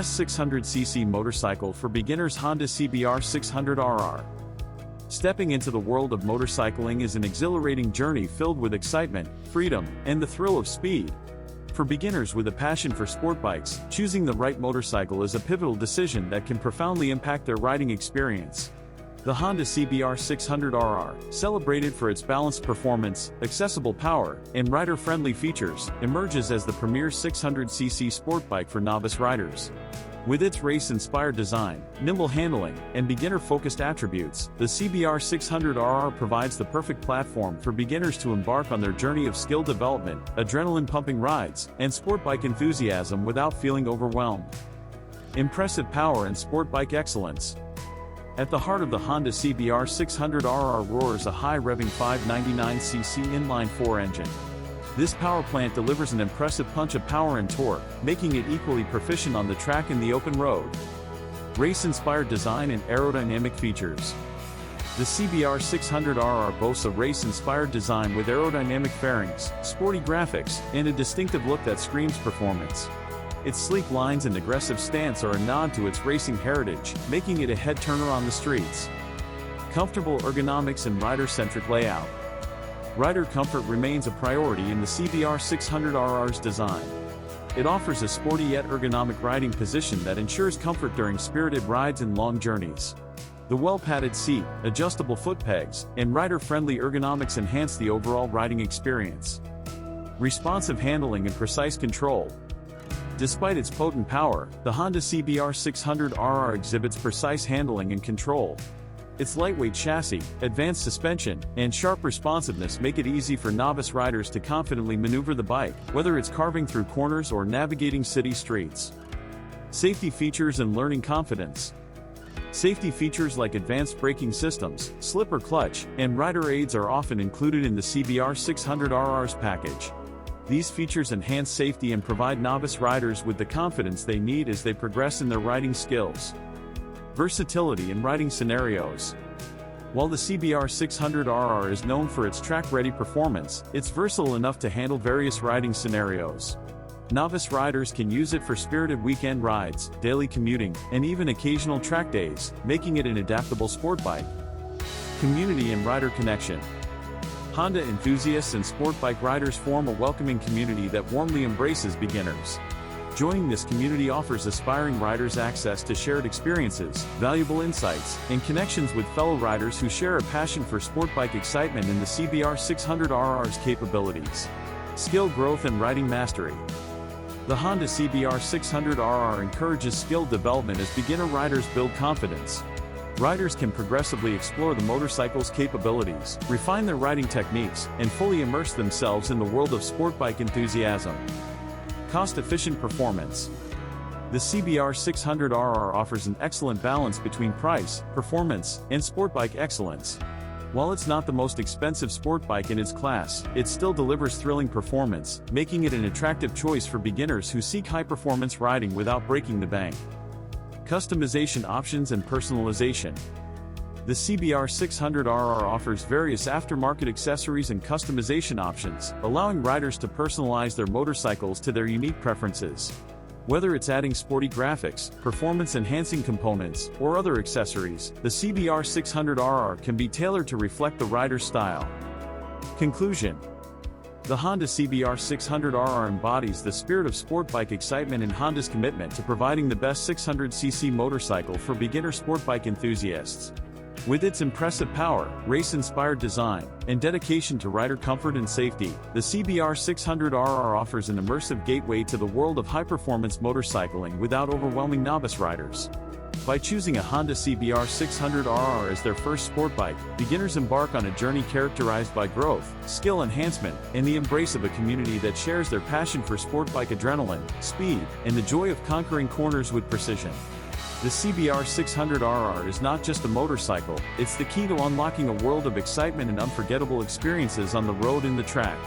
best 600cc motorcycle for beginners. Honda CBR600RR. Stepping into the world of motorcycling is an exhilarating journey filled with excitement, freedom, and the thrill of speed. For beginners with a passion for sport bikes, choosing the right motorcycle is a pivotal decision that can profoundly impact their riding experience. The Honda CBR600RR, celebrated for its balanced performance, accessible power, and rider-friendly features, emerges as the premier 600cc sport bike for novice riders. With its race-inspired design, nimble handling, and beginner-focused attributes, the CBR600RR provides the perfect platform for beginners to embark on their journey of skill development, adrenaline-pumping rides, and sport bike enthusiasm without feeling overwhelmed. Impressive power and sport bike excellence. At the heart of the Honda CBR600RR roars a high-revving 599cc inline-4 engine. This power plant delivers an impressive punch of power and torque, making it equally proficient on the track and the open road. Race-inspired design and aerodynamic features. The CBR600RR boasts a race-inspired design with aerodynamic fairings, sporty graphics, and a distinctive look that screams performance. Its sleek lines and aggressive stance are a nod to its racing heritage, making it a head-turner on the streets. Comfortable ergonomics and rider-centric layout. Rider comfort remains a priority in the CBR600RR's design. It offers a sporty yet ergonomic riding position that ensures comfort during spirited rides and long journeys. The well-padded seat, adjustable foot pegs, and rider-friendly ergonomics enhance the overall riding experience. Responsive handling and precise control. Despite its potent power, the Honda CBR600RR exhibits precise handling and control. Its lightweight chassis, advanced suspension, and sharp responsiveness make it easy for novice riders to confidently maneuver the bike, whether it's carving through corners or navigating city streets. Safety features and learning confidence. Safety features like advanced braking systems, slipper clutch, and rider aids are often included in the CBR600RR's package. These features enhance safety and provide novice riders with the confidence they need as they progress in their riding skills. Versatility in riding scenarios. While the CBR600RR is known for its track-ready performance, it's versatile enough to handle various riding scenarios. Novice riders can use it for spirited weekend rides, daily commuting, and even occasional track days, making it an adaptable sport bike. Community and rider connection. Honda enthusiasts and sport bike riders form a welcoming community that warmly embraces beginners. Joining this community offers aspiring riders access to shared experiences, valuable insights, and connections with fellow riders who share a passion for sport bike excitement in the CBR600RR's capabilities. Skill growth and riding mastery. The Honda CBR600RR encourages skill development as beginner riders build confidence. Riders can progressively explore the motorcycle's capabilities, refine their riding techniques, and fully immerse themselves in the world of sport bike enthusiasm. Cost-efficient performance. The CBR600RR offers an excellent balance between price, performance, and sport bike excellence. While it's not the most expensive sport bike in its class, it still delivers thrilling performance, making it an attractive choice for beginners who seek high-performance riding without breaking the bank. Customization options and personalization. The CBR600RR offers various aftermarket accessories and customization options, allowing riders to personalize their motorcycles to their unique preferences. Whether it's adding sporty graphics, performance-enhancing components, or other accessories, the CBR600RR can be tailored to reflect the rider's style. Conclusion. The Honda CBR600RR embodies the spirit of sport bike excitement and Honda's commitment to providing the best 600cc motorcycle for beginner sport bike enthusiasts. With its impressive power, race-inspired design, and dedication to rider comfort and safety, the CBR600RR offers an immersive gateway to the world of high-performance motorcycling without overwhelming novice riders. By choosing a Honda CBR600RR as their first sport bike, beginners embark on a journey characterized by growth, skill enhancement, and the embrace of a community that shares their passion for sport bike adrenaline, speed, and the joy of conquering corners with precision. The CBR600RR is not just a motorcycle, it's the key to unlocking a world of excitement and unforgettable experiences on the road and the track.